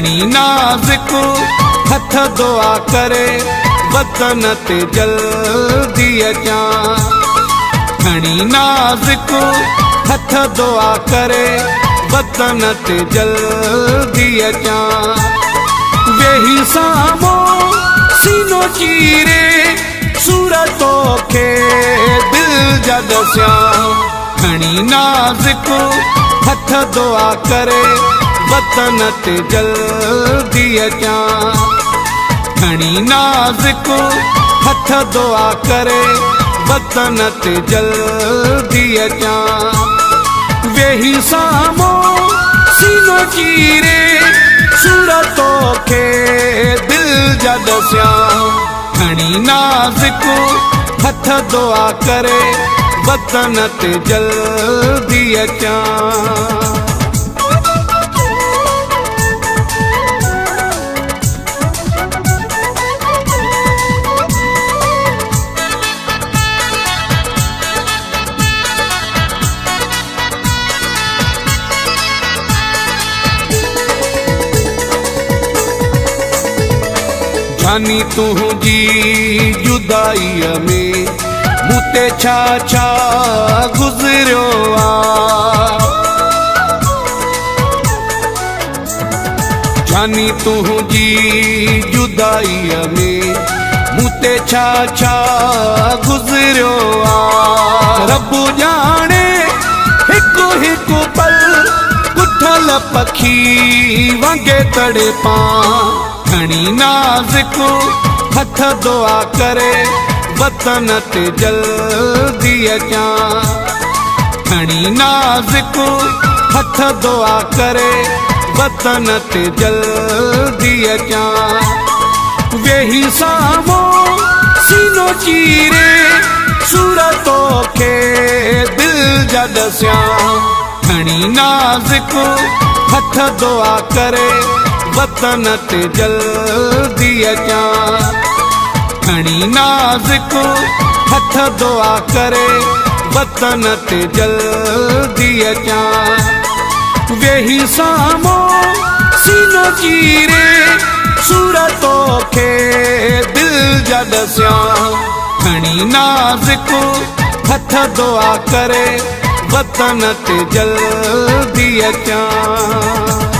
खणी नाज़ुक हथ दुआ करे वतन ते जल्दी अचां। खणी नाज़ुक हथ दुआ करे वतन ते जल्दी अचां। वेही साम्हूं सीनो चीरे सूरतो खे दिल जा दसियां। खणी नाज़ुक हथ दुआ करे वतन ते जल्दी अचां। खणी नाज़ुक हथ दुआ करे वतन ते जल्दी अचां। वेही साम्हूं सीनो चीरे सूरतो खे दिल जा दसियां। खणी नाज़ुक हथ दुआ करे वतन ते जल्दी अचां। जानी तुझी जुदाई में मूते छा छा गुज़रियो आ। जानी तुझी जुदाई में मूते छा छा गुज़रियो आ। रब जाने हिकु हिकु पल उठल पखी वांगे तड़पां। खणी नाज़ुक हथ दुआ करे वतन ते जल्दी अचां। खणी नाज़ुक हथ दुआ करे वतन ते जल्दी अचां। वेही साम्हूं सीनो चीरे सूरतो खे दिल जा दसियां। खणी नाज़ुक हथ दुआ करे वतन ते जल्दी अचां। खणी नाज़ुक हथ दुआ करे वतन ते जल्दी अचां। वेही साम्हूं सीनो चीरे सूरतो खे दिल जा दसियां। खणी नाज़ुक हथ दुआ करे वतन ते जल्दी अचां।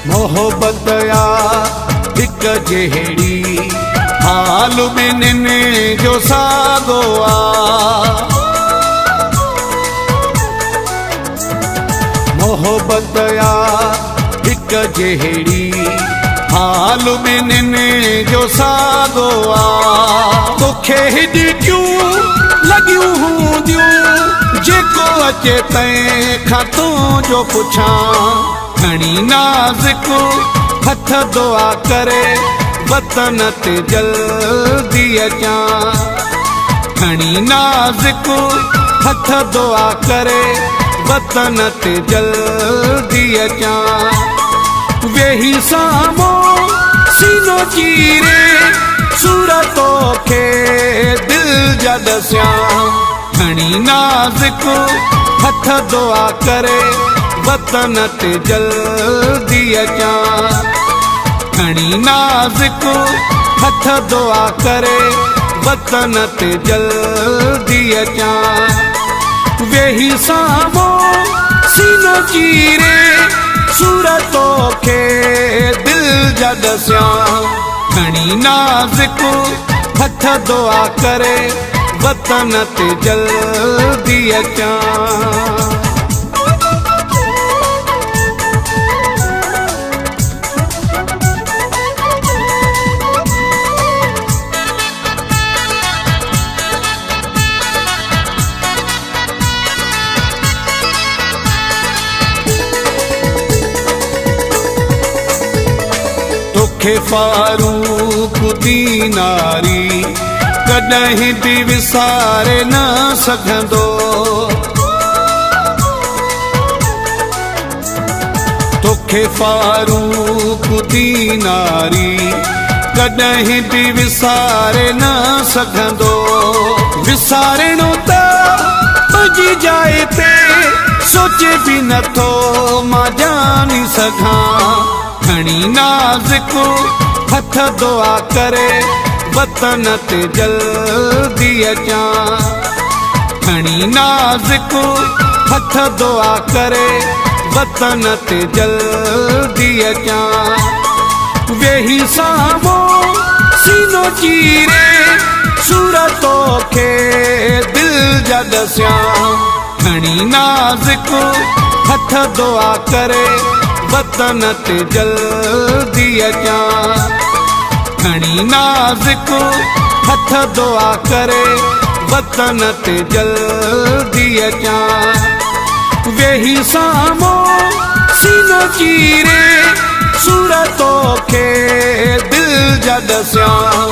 मोहब्बत या हिक जहिड़ी हाल ॿिन्हिनि जो साॻो आ। मोहब्बत या हिक जहिड़ी हाल ॿिन्हिनि जो साॻो आ। तोखे हिॾियूं लॻियूं हूंदियूं जेको अचे तंहिंखां तुंहिंजो पुछां। खणी नाज़ुक हथ दुआ करे वतन ते जल्दी अचां। खणी नाज़ुक हथ दुआ करे वतन ते जल्दी अचां। वेही साम्हूं सीनो चीरे सूरतो खे दिल जा दसियां। खणी नाज़ुक हथ दुआ करे वतन ते जल्दी अचां। खणी नाज़ुक हथ दुआ करे वतन ते जल्दी अचां। वेही साम्हूं सीनो चीरे सूरतो खे दिल जा दसियां। खणी नाज़ुक हथ दुआ करे वतन ते जल्दी अचां। तोखे फारूक दीनारी कॾहिं बि विसारे न सघंदो। तोखे फारूक दीनारी कॾहिं बि विसारे न सघंदो। विसारणो त भॼी जाए ते सोचे बि नथो मां ॼाणी सघां। खणी नाज़ुक हथ दुआ करे वतन ते जल्दी अचां। खणी नाज़ुक हथ दुआ करे वतन ते जल्दी अचां। वेही साम्हूं सीनो चीरे सूरतो खे दिल जा दसियां। खणी नाज़ुक हथ दुआ करे वतन ते जल्दी अचां। खणी नाज़ुक हथ दुआ करे वतन ते जल्दी अचां। वेही साम्हूं सीनो चीरे सूरतो खे दिल जा दसियां।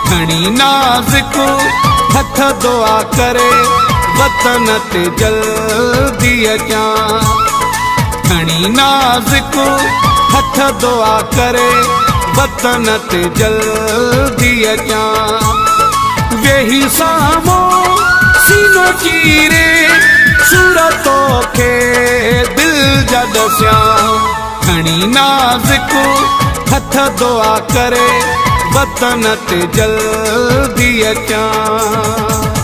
खणी नाज़ुक हथ दुआ करे वतन ते जल्दी अचां। खणी नाज़ुक हथ दुआ करे वतन ते जल्दी अचां। वेही साम्हूं सीनो चीरे सूरतो खे दिल जा दसियां। खणी नाज़ुक हथ दुआ करे वतन ते जल्दी अचां।